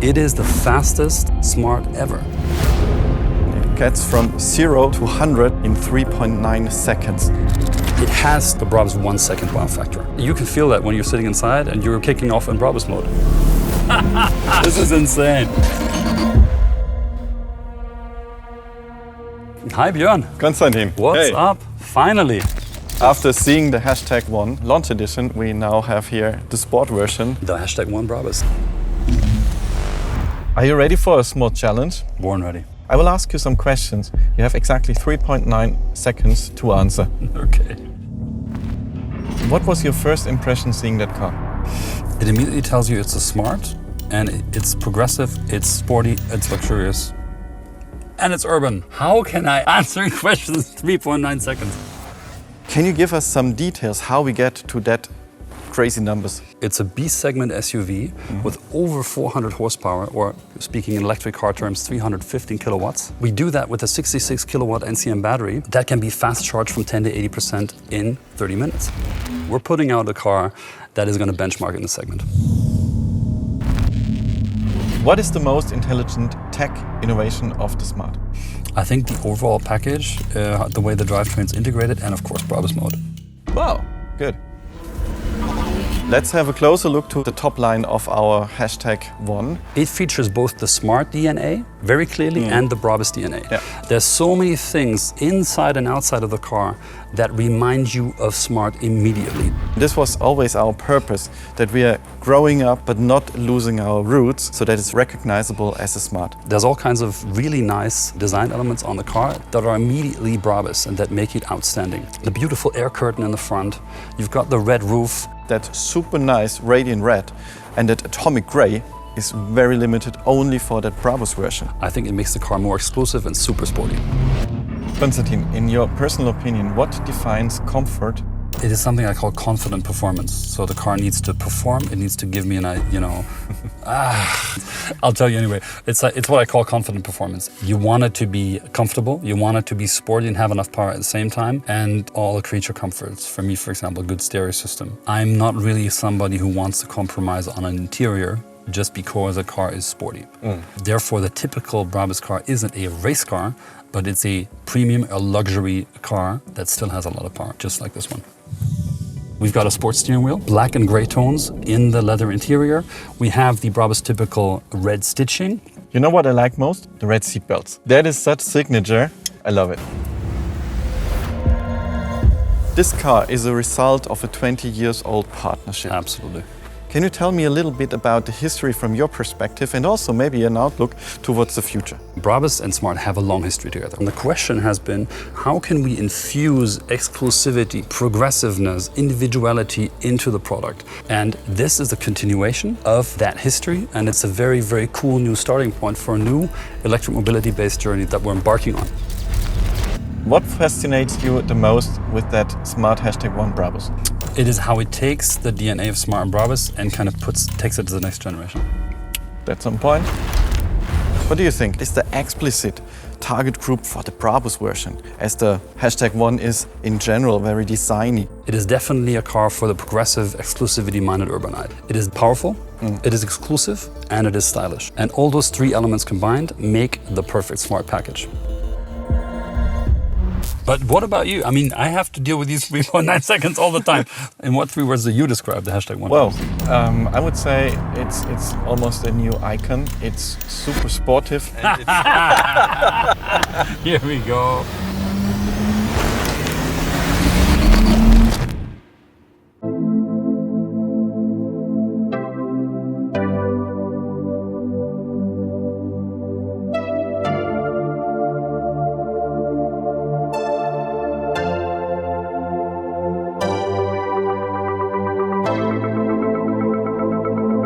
It is the fastest Smart ever. It gets from 0 to 100 in 3.9 seconds. It has the Brabus 1 second wow factor. You can feel that when you're sitting inside and you're kicking off in Brabus mode. This is insane. Hi Björn. Konstantin. What's up? Finally. After seeing the #1 launch edition, we now have here the sport version. The #1 Brabus. Are you ready for a small challenge? Born ready. I will ask you some questions. You have exactly 3.9 seconds to answer. Okay. What was your first impression seeing that car? It immediately tells you it's a Smart, and it's progressive, it's sporty, it's luxurious, and it's urban. How can I answer questions in 3.9 seconds? Can you give us some details how we get to that crazy numbers? It's a B-segment SUV with over 400 horsepower, or speaking in electric car terms, 315 kilowatts. We do that with a 66 kilowatt NCM battery that can be fast charged from 10 to 80% in 30 minutes. We're putting out a car that is going to benchmark in the segment. What is the most intelligent tech innovation of the Smart? I think the overall package, the way the drivetrain's integrated, and of course Brabus mode. Wow, good. Let's have a closer look to the top line of our #1. It features both the Smart DNA, very clearly, and the Brabus DNA. Yeah. There's so many things inside and outside of the car that remind you of Smart immediately. This was always our purpose, that we are growing up but not losing our roots, so that it's recognizable as a Smart. There's all kinds of really nice design elements on the car that are immediately Brabus and that make it outstanding. The beautiful air curtain in the front, you've got the red roof. That super nice radiant red and that atomic gray is very limited only for that Brabus version. I think it makes the car more exclusive and super sporty. Konstantin, in your personal opinion, what defines comfort? It is something I call confident performance. So the car needs to perform, it needs to give me I'll tell you anyway. It's what I call confident performance. You want it to be comfortable, you want it to be sporty and have enough power at the same time, and all the creature comforts. For me, for example, a good stereo system. I'm not really somebody who wants to compromise on an interior just because a car is sporty. Therefore, the typical Brabus car isn't a race car, but it's a premium, a luxury car that still has a lot of power, just like this one. We've got a sports steering wheel, black and gray tones in the leather interior. We have the Brabus typical red stitching. You know what I like most? The red seat belts. That is such signature. I love it. This car is a result of a 20 years old partnership. Absolutely. Can you tell me a little bit about the history from your perspective and also maybe an outlook towards the future? Brabus and Smart have a long history together. And the question has been, how can we infuse exclusivity, progressiveness, individuality into the product? And this is a continuation of that history, and it's a very, very cool new starting point for a new electric mobility-based journey that we're embarking on. What fascinates you the most with that Smart #1 Brabus? It is how it takes the DNA of Smart and Brabus and kind of takes it to the next generation. That's on point. What do you think? Is the explicit target group for the Brabus version, as the #1 is in general very designy? It is definitely a car for the progressive, exclusivity-minded urbanite. It is powerful, it is exclusive, and it is stylish. And all those three elements combined make the perfect Smart package. But what about you? I mean, I have to deal with these 3.9 seconds all the time. In what 3 words do you describe the #1? Well, I would say it's almost a new icon. It's super sportive. And Here we go.